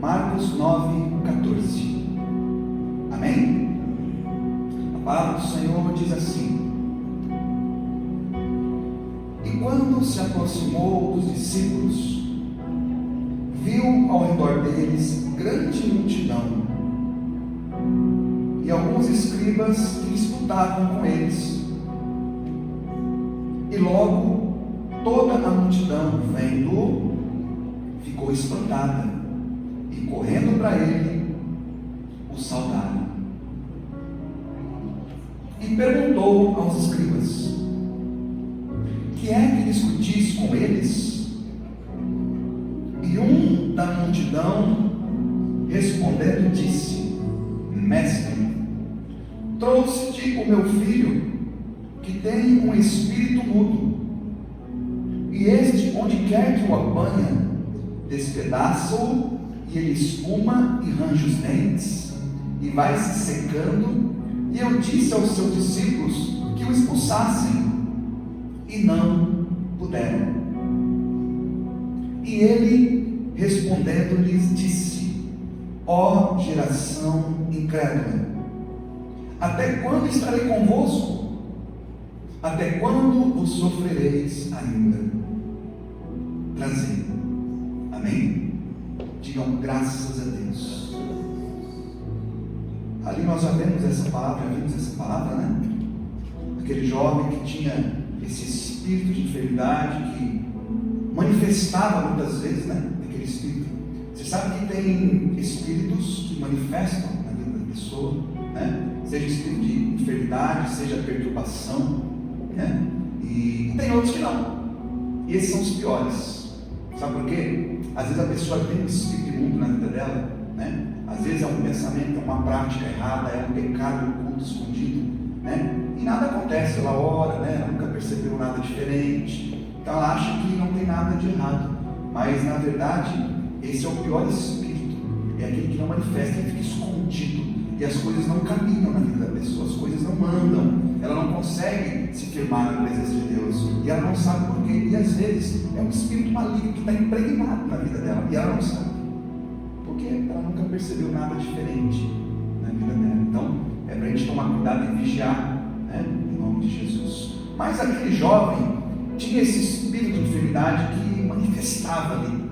Marcos 9:14. Amém? A palavra do Senhor diz assim: e quando se aproximou dos discípulos, viu ao redor deles grande multidão e alguns escribas que disputavam com eles. E logo toda a multidão, vendo-o, ficou espantada e, correndo para ele, o saudaram. E perguntou aos escribas: que é que discutis com eles? E um da multidão, respondendo, disse: Mestre, trouxe-te o meu filho, que tem um espírito mudo, e este, onde quer que o apanha, despedaça-o, e ele espuma e range os dentes, e vai se secando. E eu disse aos seus discípulos que o expulsassem, e não puderam. E ele, respondendo, lhes disse: ó geração incrédula, até quando estarei convosco? Até quando vos sofrereis ainda? Trazei. Amém? Digam graças a Deus. Ali nós já vimos essa palavra, né? Aquele jovem que tinha esse espírito de enfermidade, que manifestava muitas vezes, né? Aquele espírito. Você sabe que tem espíritos que manifestam na vida da pessoa, né? Seja espírito de enfermidade, seja perturbação, né? E tem outros que não. E esses são os piores. Sabe por quê? Às vezes a pessoa tem um espírito imundo na vida dela, né? Às vezes é um pensamento, é uma prática errada, é um pecado oculto, escondido, né? E nada acontece, ela ora, né? Ela nunca percebeu nada diferente, então ela acha que não tem nada de errado, mas na verdade esse é o pior espírito, é aquele que não manifesta, ele fica escondido, e as coisas não caminham na vida da pessoa, as coisas não andam, ela não consegue se firmar na presença de Deus, e ela não sabe porquê, e às vezes é um espírito maligno que está impregnado na vida dela, e ela não sabe, porque ela nunca percebeu nada diferente na vida dela. Então é para a gente tomar cuidado e vigiar, né? Em nome de Jesus. Mas aquele jovem tinha esse espírito de enfermidade que manifestava ali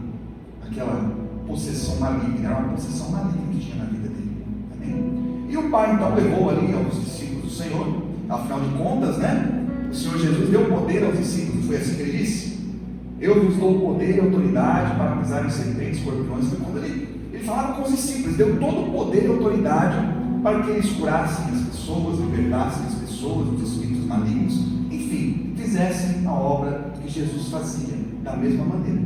aquela possessão maligna, era uma possessão maligna que tinha na vida dele. Amém? E o pai então levou ali aos discípulos do Senhor, afinal de contas, né? O Senhor Jesus deu poder aos discípulos, foi assim que ele disse: eu vos dou poder e autoridade para pisar em serpentes, escorpiões. Foi quando ele falava com os discípulos, deu todo o poder e autoridade para que eles curassem as pessoas, libertassem as pessoas dos espíritos malignos, enfim, fizessem a obra que Jesus fazia da mesma maneira.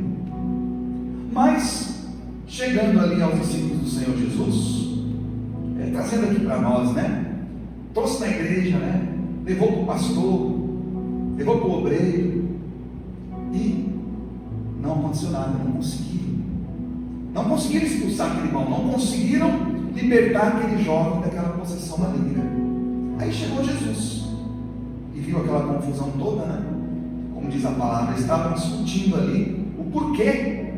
Mas, chegando ali aos discípulos do Senhor Jesus, trazendo aqui para nós, né? Trouxe na igreja, né? Levou para o pastor, levou para o obreiro, e não aconteceu nada, não conseguiram expulsar aquele irmão, não conseguiram libertar aquele jovem daquela possessão maligna. Aí chegou Jesus e viu aquela confusão toda, né? Como diz a palavra, eles estavam discutindo ali o porquê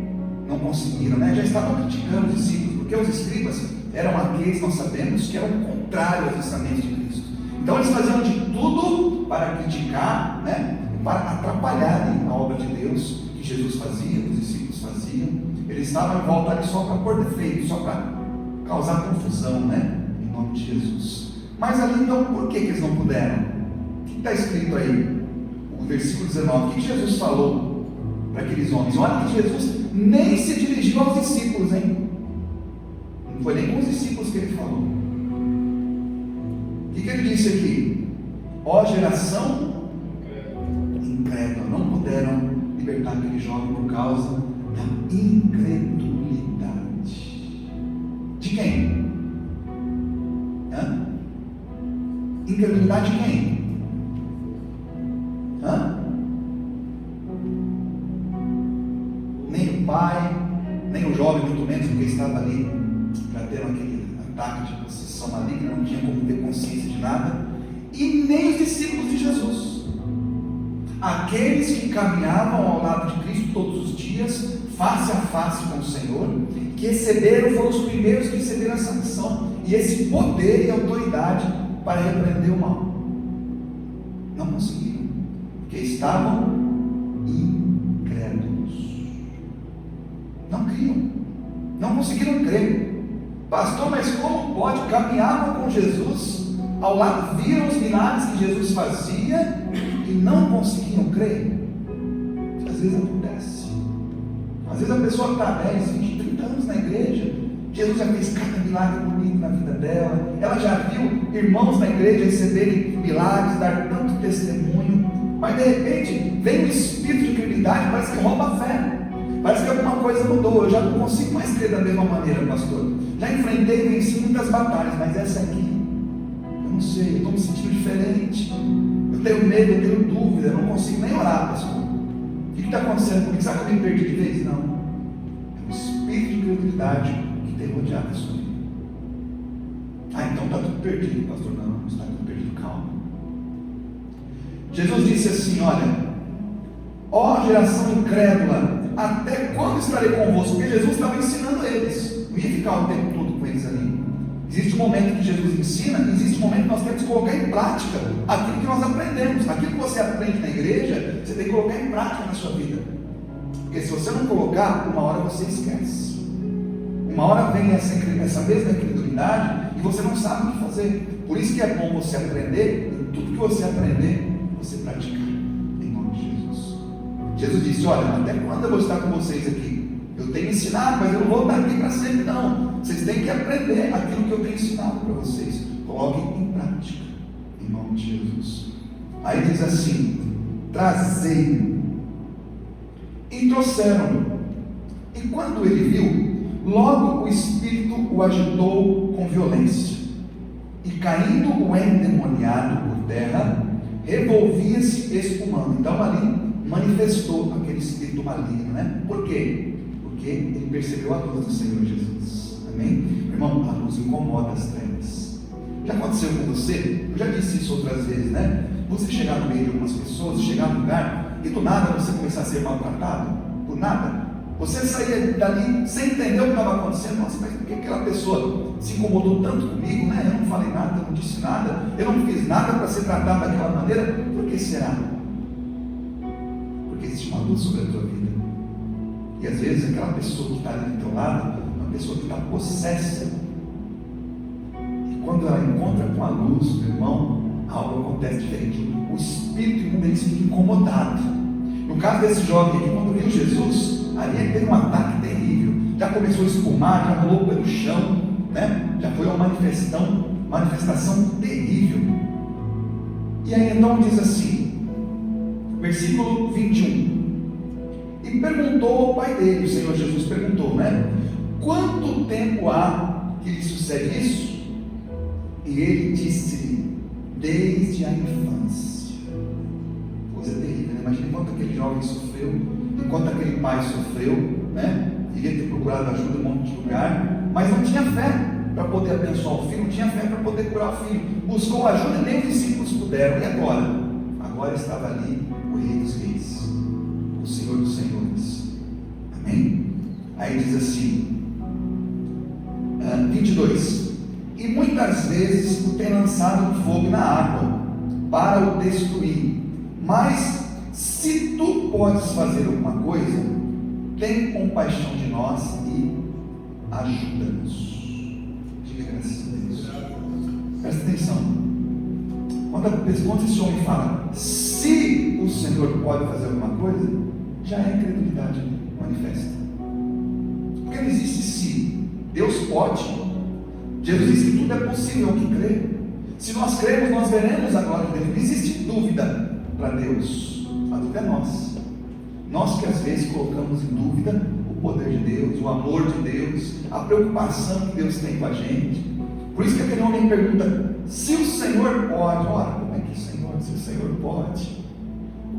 não conseguiram, né? Já estavam criticando os discípulos, porque os escribas eram aqueles, nós sabemos, que eram contrários aos ensinamentos de Cristo. Então eles faziam de tudo para criticar, né? Para atrapalharem a obra de Deus que Jesus fazia, que os discípulos faziam. Eles estavam em volta ali só para pôr defeito, só para causar confusão, né? Em nome de Jesus. Mas ali então, por que eles não puderam? O que está escrito aí? O versículo 19. O que Jesus falou para aqueles homens? Olha que Jesus nem se dirigiu aos discípulos, hein? Não foi nem com os discípulos que ele falou. O que ele disse aqui? Ó geração incrédula, não puderam libertar aquele jovem por causa da incredulidade. De quem? Incredulidade de quem? Nem o pai, nem o jovem, muito menos, porque estava ali já tendo aquele ataque de possessão maligna, não tinha como ter consciência de nada, e nem os discípulos de Jesus, aqueles que caminhavam ao lado de Cristo todos os dias, face a face com o Senhor, que que receberam, foram os primeiros que receberam essa missão e esse poder e autoridade para repreender o mal. Não conseguiram, porque estavam incrédulos. Não criam, não conseguiram crer. Pastor, mas como pode? Caminhavam com Jesus, ao lado viram os milagres que Jesus fazia e não conseguiam crer. Às vezes acontece. Às vezes a pessoa está 10, 20, 30 anos na igreja, Jesus já fez cada milagre bonito na vida dela, ela já viu irmãos na igreja receberem milagres, dar tanto testemunho, mas de repente vem um espírito de incredulidade, parece que rouba a fé, parece que alguma coisa mudou. Eu já não consigo mais crer da mesma maneira, pastor. Já enfrentei e venci muitas batalhas, mas essa aqui, eu não sei, eu estou me sentindo diferente, eu tenho medo, eu tenho dúvida, eu não consigo nem orar, pastor. O que está acontecendo comigo? Sabe que eu me perdi de vez? Não. É um espírito de incredulidade que tem rodeado a sua vida. Então está tudo perdido, pastor. Não está tudo perdido, calma. Jesus disse assim: olha, ó geração incrédula, até quando estarei convosco? Porque Jesus estava ensinando eles, não ia ficar o tempo todo com eles ali. Existe um momento que Jesus ensina, e existe um momento que nós temos que colocar em prática aquilo que nós aprendemos. Aquilo que você aprende na igreja, você tem que colocar em prática na sua vida. Porque se você não colocar, uma hora você esquece. Uma hora vem essa mesma incredulidade e você não sabe o que fazer. Por isso que é bom você aprender, e tudo que você aprender, você praticar. Em nome de Jesus. Jesus disse: olha, até quando eu vou estar com vocês aqui? Eu tenho ensinado, mas eu não vou estar aqui para sempre, não. Vocês têm que aprender aquilo que eu tenho ensinado para vocês. Coloquem em prática, em nome de Jesus. Aí diz assim: trazei-o. E trouxeram-no. E quando ele viu, logo o espírito o agitou com violência. E caindo o endemoniado por terra, revolvia-se espumando. Então ali manifestou aquele espírito maligno, né? Por quê? Porque ele percebeu a luz do Senhor Jesus. Amém? Irmão, a luz incomoda as trevas. Já aconteceu com você? Eu já disse isso outras vezes, né? Você chegar no meio de algumas pessoas, chegar num lugar e do nada você começar a ser maltratado, por nada. Você saía dali sem entender o que estava acontecendo. Nossa, mas por que aquela pessoa se incomodou tanto comigo, né? Eu não falei nada, eu não disse nada, eu não fiz nada para ser tratado daquela maneira. Por que será? Porque existe uma luz sobre a tua vida. E às vezes aquela pessoa que está ali do teu lado é uma pessoa que está possessa. E quando ela encontra com a luz, meu irmão, algo acontece diferente. O espírito imundo ele fica incomodado. No caso desse jovem aqui, quando viu Jesus, ali ele teve um ataque terrível. Já começou a espumar, já rolou pelo chão, né? Já foi uma manifestação terrível. E aí então diz assim, versículo 21. E perguntou ao pai dele, o Senhor Jesus perguntou, né? Quanto tempo há que lhe sucede isso? E ele disse-lhe, desde a infância. Coisa terrível, né? Imagina enquanto aquele jovem sofreu, enquanto aquele pai sofreu, né? Devia ter procurado ajuda em um monte de lugar, mas não tinha fé para poder abençoar o filho, não tinha fé para poder curar o filho. Buscou ajuda e nem os discípulos puderam. E agora? Agora estava ali o Rei dos Reis, o Senhor dos Senhores. Amém? Aí diz assim, 22. E muitas vezes o tem lançado no fogo e na água, para o destruir. Mas se tu podes fazer alguma coisa, tem compaixão de nós e ajuda-nos. Diga graças a Deus. Presta atenção. Quando esse homem fala, se o Senhor pode fazer alguma coisa, já é incredulidade manifesta. Porque não existe se. Deus pode. Jesus disse que tudo é possível ao que crê. Se nós cremos, nós veremos a glória de Deus. Não existe dúvida para Deus. A dúvida é nós. Nós que às vezes colocamos em dúvida o poder de Deus, o amor de Deus, a preocupação que Deus tem com a gente. Por isso que aquele homem pergunta, se o Senhor pode, ora, como é que Senhor, se o Senhor pode?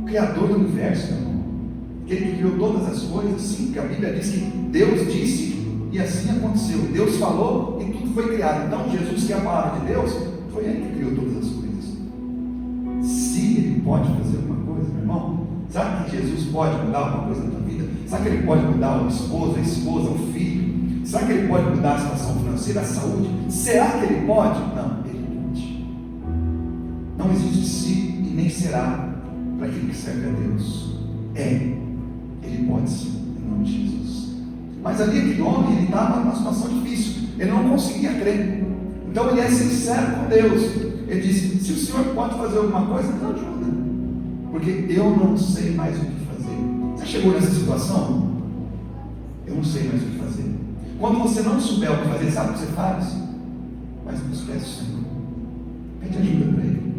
O Criador do universo, meu irmão, aquele que criou todas as coisas, sim, porque a Bíblia diz que Deus disse e assim aconteceu. Deus falou e tudo foi criado. Então Jesus, que é a palavra de Deus, foi Ele que criou todas as coisas. Se Ele pode fazer alguma coisa, meu irmão, sabe que Jesus pode mudar alguma coisa na tua vida? Sabe que Ele pode mudar o esposo, a esposa, o filho? Será que ele pode mudar a situação financeira, a saúde? Será que ele pode? Não, ele pode. Não existe se e nem será para aquele que serve a Deus. Ele pode sim, em nome de Jesus. Mas ali aquele homem, ele estava numa situação difícil, ele não conseguia crer. Então ele é sincero com Deus. Ele disse: se o Senhor pode fazer alguma coisa, me ajuda, porque eu não sei mais o que fazer. Você chegou nessa situação? Eu não sei mais o que fazer. Quando você não souber o que fazer, sabe o que você faz? Vai para os pés do Senhor, pede ajuda para Ele.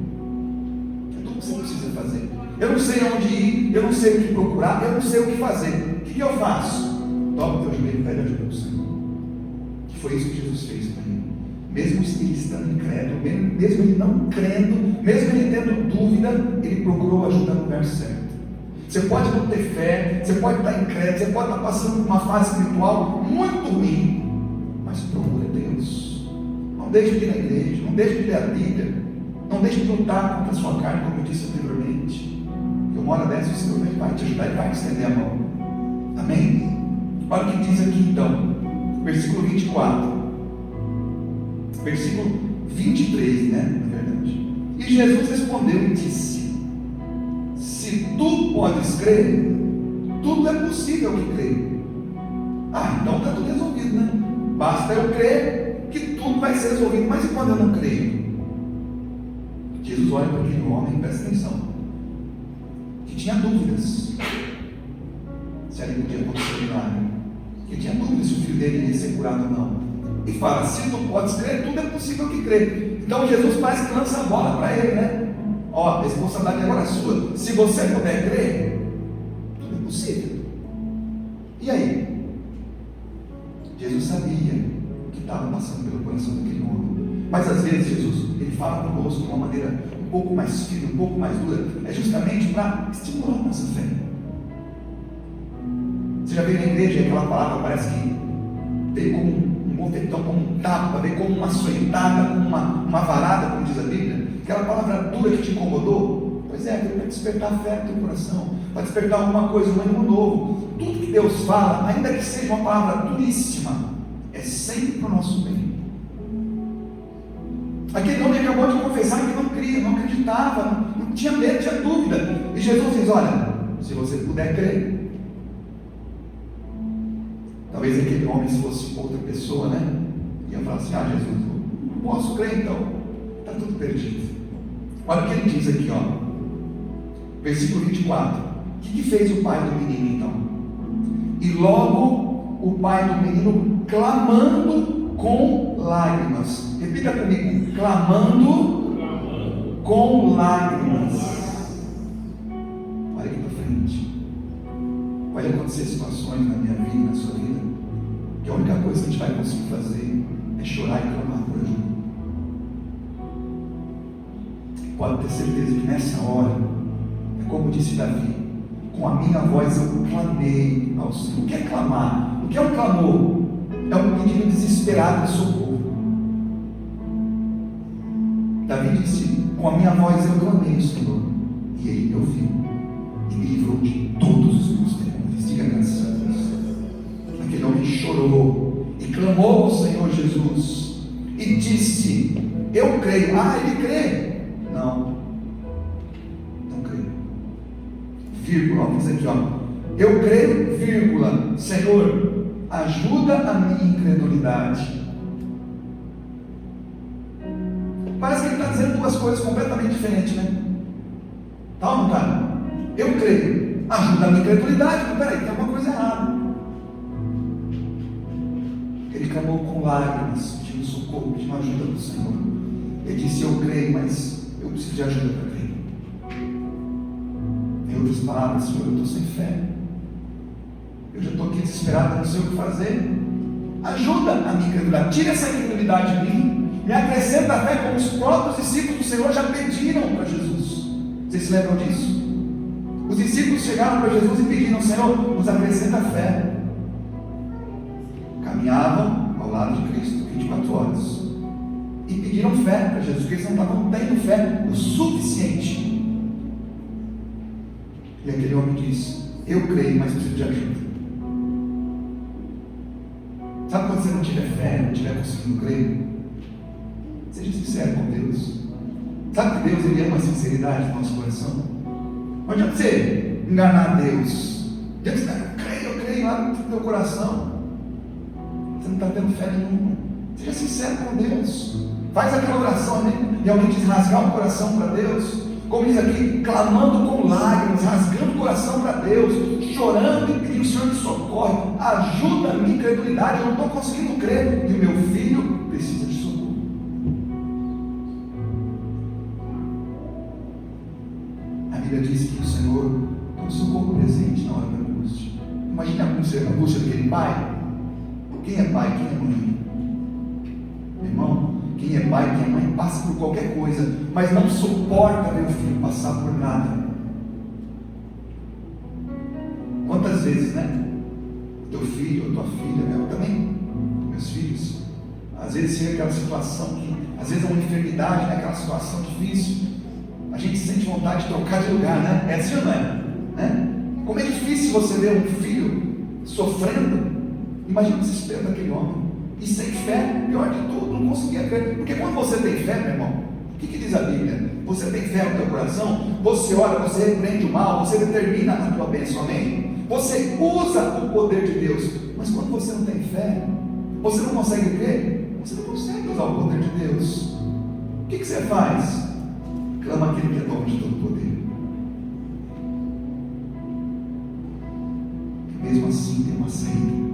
É tudo que você precisa fazer. Eu não sei aonde ir, eu não sei o que procurar, eu não sei o que fazer. O que eu faço? Dobra o teu joelho e pede ajuda para o Senhor. Que foi isso que Jesus fez para ele. Mesmo ele estando incrédulo, mesmo ele não crendo, mesmo ele tendo dúvida, ele procurou ajuda no lugar certo. Você pode não ter fé, você pode estar incrédulo, você pode estar passando por uma fase espiritual muito ruim, mas procure Deus. Não deixe de ir na igreja, não deixe de ler a Bíblia, não deixe de lutar contra a sua carne, como eu disse anteriormente. Que uma hora dessa o Senhor vai te ajudar, Ele vai te estender a mão. Amém? Olha o que diz aqui então, versículo 24. Versículo 23, né? Na verdade. E Jesus respondeu e disse: se tu podes crer, tudo é possível que crer. Então está tudo resolvido, né? Basta eu crer que tudo vai ser resolvido. Mas e quando eu não creio? Jesus olha para aquele homem, presta atenção, que tinha dúvidas se ali podia acontecer milagre, que tinha dúvidas se o filho dele ia ser curado ou não. E fala: se tu podes crer, tudo é possível que crer. Então Jesus parece que lança a bola para ele, né? A responsabilidade agora é sua. Se você puder crer, tudo é possível. E aí? Jesus sabia o que estava passando pelo coração daquele homem. Mas às vezes Jesus, ele fala conosco de uma maneira um pouco mais firme, um pouco mais dura. É justamente para estimular a nossa fé. Você já veio na igreja e aquela palavra parece que veio como um bofetão, como um tapa, veio como uma açoitada, como uma varada, como diz a Bíblia. Aquela palavra dura que te incomodou. Pois é, para despertar a fé no teu coração, para despertar alguma coisa, um ânimo novo. Tudo que Deus fala, ainda que seja uma palavra duríssima, é sempre para o nosso bem. Aquele homem acabou de confessar que não cria, não acreditava, não tinha medo, tinha dúvida. E Jesus diz: olha, se você puder crer. Talvez aquele homem, se fosse outra pessoa, né, ia falar assim: Jesus, eu não posso crer, então está tudo perdido. Olha o que ele diz aqui, versículo 24. O que fez o pai do menino então? E logo o pai do menino, clamando com lágrimas. Repita comigo: clamando com lágrimas. Olha aqui para frente. Vai acontecer situações na minha vida, na sua vida, que a única coisa que a gente vai conseguir fazer é chorar e clamar por ajuda. Pode ter certeza que nessa hora, é como disse Davi: com a minha voz eu clamei ao Senhor. O que é clamar? O que é um clamor? É um pedido desesperado de socorro. Davi disse: com a minha voz eu clamei ao Senhor, e Ele me ouviu e me livrou de todos os meus temores. Diga graças a Deus. Aquele homem chorou e clamou ao Senhor Jesus e disse: eu creio. Ele crê? Não creio. Vírgula, diz aqui, eu creio, vírgula, Senhor, ajuda a minha incredulidade. Parece que ele está dizendo duas coisas completamente diferentes, né? Tá ou não tá? Eu creio, ajuda a minha incredulidade. Mas peraí, tem alguma coisa errada. Ele clamou com lágrimas, pedindo socorro, pedindo ajuda do Senhor. Ele disse: eu creio, mas eu preciso de ajuda para crer. Em outras palavras: Senhor, eu estou sem fé. Eu já estou aqui desesperado, não sei o que fazer. Ajuda a minha incredulidade. Tira essa incredulidade de mim. Me acrescenta a fé, como os próprios discípulos do Senhor já pediram para Jesus. Vocês se lembram disso? Os discípulos chegaram para Jesus e pediram: Senhor, nos acrescenta a fé. Caminhavam ao lado de Cristo 24 horas e pediram fé para Jesus, porque eles não estavam tendo fé o suficiente. E aquele homem disse: eu creio, mas preciso de ajuda. Sabe quando você não tiver fé, não estiver conseguindo crer? Seja sincero com Deus. Sabe que Deus, Ele ama a sinceridade do nosso coração? Não adianta você enganar Deus. Deus está, eu creio lá no teu coração. Você não está tendo fé nenhuma. Seja sincero com Deus. Faz aquela oração, né? Realmente rasgar o coração para Deus. Como diz aqui, clamando com lágrimas, rasgando o coração para Deus, chorando e pedindo: Senhor, me socorre, ajuda a minha incredulidade, eu não estou conseguindo crer, e o meu filho precisa de socorro. A Bíblia diz que o Senhor é um socorro presente na hora da angústia. Imagine a angústia daquele pai. Quem é pai, quem é mãe? Meu irmão, quem é pai, quem é mãe, passa por qualquer coisa, mas não suporta ver o filho passar por nada. Quantas vezes, né? Teu filho ou tua filha, eu também, meus filhos, às vezes chega aquela situação que, às vezes é uma enfermidade, né? Aquela situação difícil, a gente sente vontade de trocar de lugar, né? É assim ou não é? Né? Como é difícil você ver um filho sofrendo. Imagina o desespero daquele homem. E sem fé, pior de tudo, não conseguia crer. Porque quando você tem fé, meu irmão, o que diz a Bíblia? Você tem fé no teu coração, você ora, você repreende o mal, você determina a tua bênção, amém? Você usa o poder de Deus. Mas quando você não tem fé, você não consegue crer, você não consegue usar o poder de Deus. O que você faz? Clama aquele que é dono de todo o poder. E mesmo assim tem uma saída.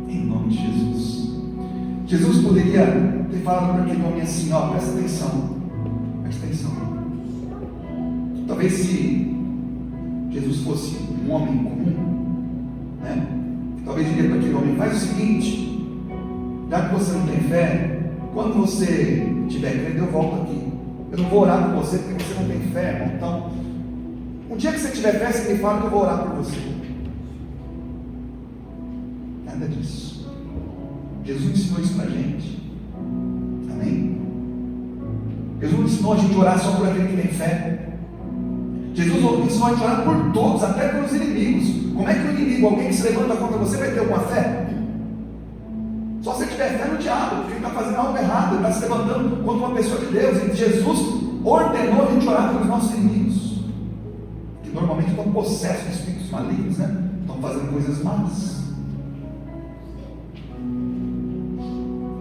Em nome de Jesus. Jesus poderia ter falado para aquele homem assim: ó, presta atenção. Presta atenção. Talvez se Jesus fosse um homem comum, né? Talvez diria para aquele homem: faz o seguinte, já que você não tem fé, quando você tiver crendo, eu volto aqui. Eu não vou orar por você porque você não tem fé, irmão. Então, um dia que você tiver fé, você me fala que eu vou orar por você. Nada disso. Jesus ensinou isso para a gente. Amém? Jesus ensinou a gente a orar só por aquele que tem fé. Jesus ensinou a gente a orar por todos, até pelos inimigos. Como é que o inimigo, alguém que se levanta contra você, vai ter alguma fé? Só se tiver fé no diabo, porque ele está fazendo algo errado, ele está se levantando contra uma pessoa de Deus. E Jesus ordenou a gente orar pelos nossos inimigos, que normalmente estão possessos de espíritos malignos, né? Estão fazendo coisas más.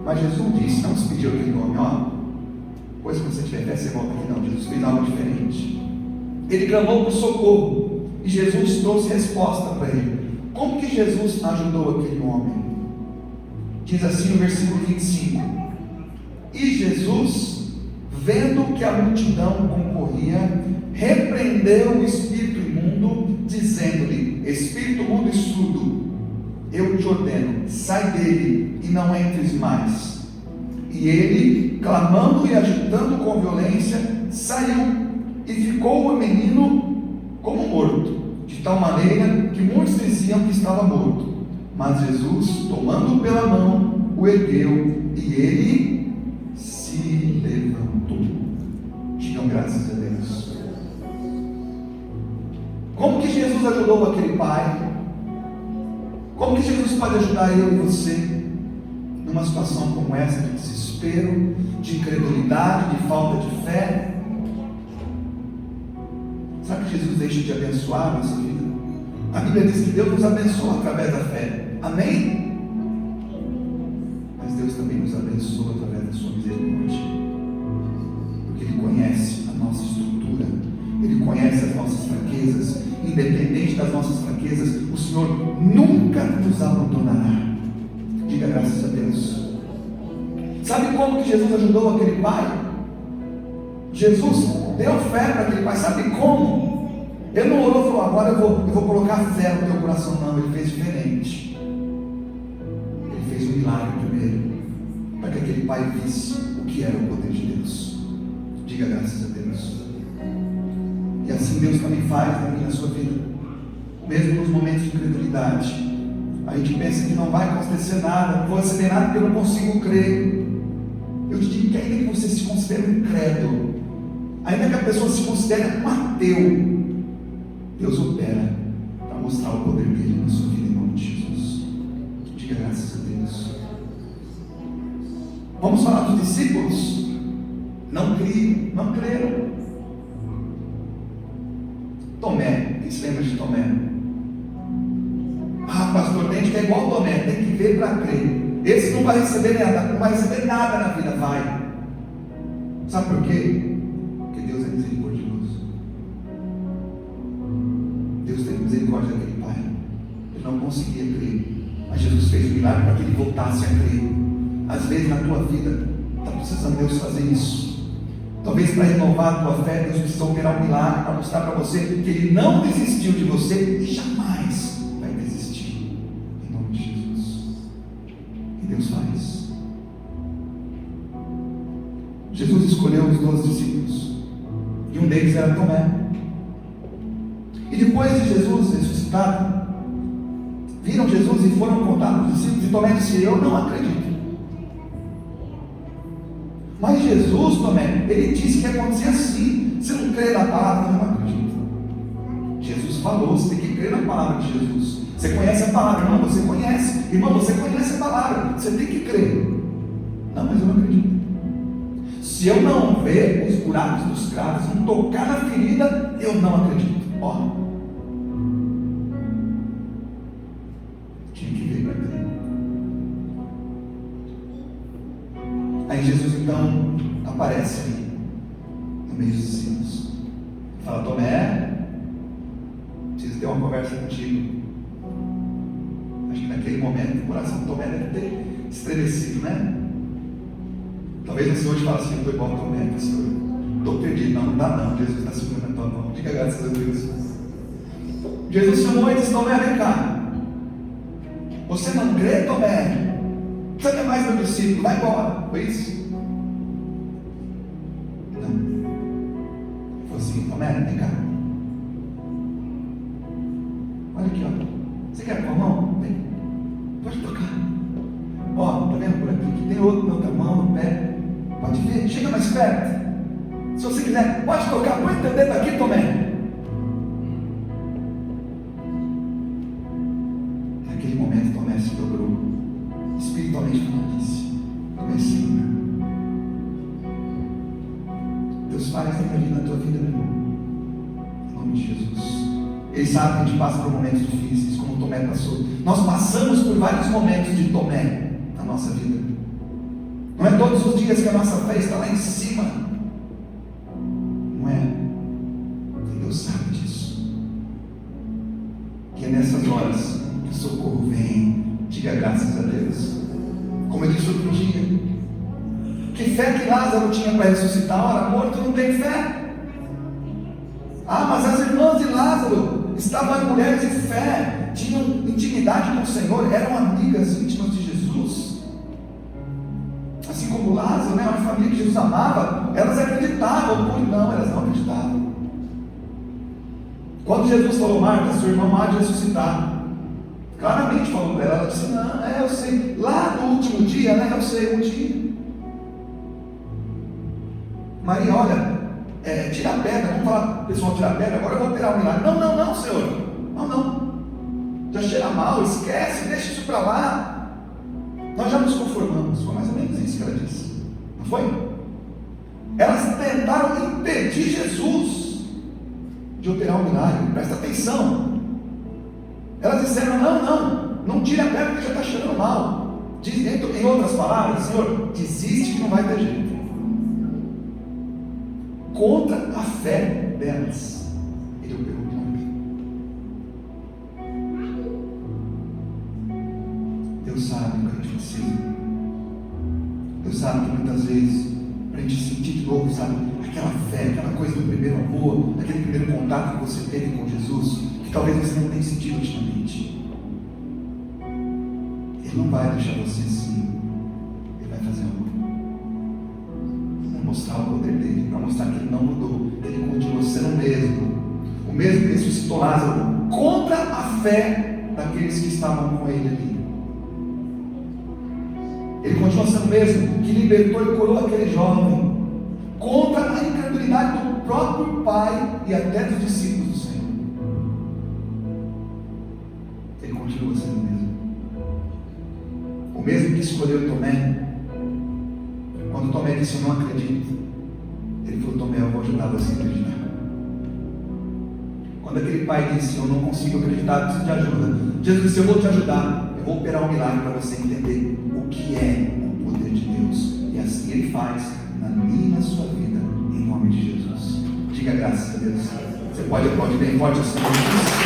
Mas Jesus disse, não se pediu aquele homem, ó, pois quando você tiver fé, você volta aqui. Não, Jesus fez algo diferente. Ele clamou por socorro, e Jesus trouxe resposta para ele. Como que Jesus ajudou aquele homem? Diz assim no versículo 25: e Jesus, vendo que a multidão concorria, repreendeu o espírito imundo, dizendo-lhe: espírito mudo e surdo, eu te ordeno, sai dele e não entres mais. E ele, clamando e agitando com violência, saiu, e ficou o menino como morto, de tal maneira que muitos diziam que estava morto. Mas Jesus, tomando-o pela mão, o ergueu, e ele se levantou. Digam graças a Deus. Como que Jesus ajudou aquele pai? Como que Jesus pode ajudar eu e você numa situação como essa de desespero, de incredulidade, de falta de fé? Sabe que Jesus deixa de abençoar a nossa vida? A Bíblia diz que Deus nos abençoa através da fé. Amém? Mas Deus também nos abençoa através da sua misericórdia. Porque Ele conhece a nossa estrutura, Ele conhece as nossas fraquezas. Independente das nossas fraquezas, o Senhor nunca nos abandonará. Diga graças a Deus. Sabe como que Jesus ajudou aquele pai? Jesus deu fé para aquele pai. Sabe como? Ele não orou e falou: agora eu vou colocar fé no teu coração. Não, ele fez diferente. Ele fez um milagre primeiro, para que aquele pai visse o que era o poder de Deus. Diga graças a Deus. E assim Deus também faz na minha, na sua vida. Mesmo nos momentos de incredulidade, a gente pensa que não vai acontecer nada, não vou receber nada porque eu não consigo crer. Eu te digo que ainda que você se considere um incrédulo, ainda que a pessoa se considere um ateu, Deus opera para mostrar o poder dele na sua vida, em nome de Jesus. Diga graças a Deus. isso. Vamos falar dos discípulos? Não criam, não creram. Tomé, quem se lembra de Tomé? Ah, pastor, tem que é igual Tomé, tem que ver para crer. Esse não vai receber nada, não vai receber nada na vida, vai. Sabe por quê? Porque Deus é misericordioso. Deus tem misericórdia daquele pai. Ele não conseguia crer, mas Jesus fez um milagre para que ele voltasse a crer. Às vezes na tua vida está precisando Deus fazer isso. Talvez para renovar a tua fé, Deus precisa operar um milagre para mostrar para você que Ele não desistiu de você e jamais vai desistir. Em nome de Jesus. E Deus faz. Jesus escolheu os 12 discípulos e um deles era Tomé. E depois de Jesus ressuscitado, viram Jesus e foram contar para os discípulos, e Tomé disse: eu não acredito. Mas Jesus, Tomé, ele disse que ia acontecer assim. Se não crer na palavra, não acredita. Jesus falou, você tem que crer na palavra de Jesus. Você conhece a palavra, irmão, você conhece. Irmão, você conhece a palavra, você tem que crer. Não, mas eu não acredito. Se eu não ver os buracos dos cravos, não tocar na ferida, eu não acredito. Ó, tinha que ver para crer. Aí Jesus então aparece ali, no meio dos discípulos. Fala: Tomé, preciso ter uma conversa contigo. Acho que naquele momento o coração de Tomé deve ter estremecido, né? Talvez você hoje fale assim: eu estou igual a Tomé, pastor, estou perdido. Não, não dá não, Jesus está segurando a tua mão. Diga graças a Deus. Jesus chamou e disse: Tomé, vem cá. Você não crê, Tomé? Você não é mais meu discípulo, vai embora. Foi isso? Não. Foi assim: Tomé, vem cá. Olha aqui, ó. Você quer com a mão? Vem. Pode tocar. Ó, tá vendo por aqui? Tem outro na outra mão, no pé. Pode ver, chega mais perto. Se você quiser, pode tocar. Põe teu dedo aqui, Tomé. Naquele momento, Tomé se dobrou. Espiritualmente falando isso. Tomé, Senhor. Deus faz na minha vida, na tua vida, meu irmão. Em nome de Jesus. Ele sabe que a gente passa por momentos difíceis, como Tomé passou. Nós passamos por vários momentos de Tomé na nossa vida. Não é todos os dias que a nossa fé está lá em cima. Não é? E Deus sabe disso. Que é nessas horas que o socorro vem. Diga graças a Deus. Como eu disse outro dia, que fé que Lázaro tinha para ressuscitar? Ora, morto não tem fé. Ah, mas as irmãs de Lázaro estavam mulheres de fé, tinham intimidade com o Senhor, eram amigas íntimas de Jesus. Assim como Lázaro, né, uma família que Jesus amava, elas acreditavam, não, elas não acreditavam. Quando Jesus falou: Marta, sua irmã há de ressuscitar, claramente falou para ela, ela disse: não, eu sei, lá no último dia, né, eu sei, um dia. Maria, olha, tira a pedra, vamos falar, pessoal, tira a pedra, agora eu vou operar um milagre. Não, Senhor, não, já cheira mal, esquece, deixa isso para lá. Nós já nos conformamos. Foi mais ou menos isso que ela disse, não foi? Elas tentaram impedir Jesus de operar um milagre. Presta atenção. Elas disseram: não tire a pedra que já está cheirando mal. Diz, em outras palavras: Senhor, desiste que não vai ter jeito. Contra a fé delas, ele operou um milagre. Deus sabe o que a gente precisa. Deus sabe que muitas vezes, para a gente sentir de novo, sabe, aquela fé, aquela coisa do primeiro amor, aquele primeiro contato que você teve com Jesus, que talvez você não tenha sentido ultimamente. Ele não vai deixar você assim. Ele vai fazer algo. Para mostrar o poder dele, para mostrar que ele não mudou, ele continua sendo o mesmo que ressuscitou Lázaro, contra a fé daqueles que estavam com ele ali. Ele continua sendo o mesmo que libertou e curou aquele jovem, contra a incredulidade do próprio Pai e até dos discípulos do Senhor. Ele continua sendo o mesmo escolheu Tomé, quando Tomé disse: eu não acredito, ele falou: Tomé, eu vou ajudar você a acreditar. Quando aquele pai disse: eu não consigo acreditar, eu preciso de ajuda, Jesus disse: eu vou te ajudar, eu vou operar um milagre para você entender o que é o poder de Deus. E assim Ele faz na minha e na sua vida, em nome de Jesus. Diga graças a Deus. Você pode aplaudir bem forte assim.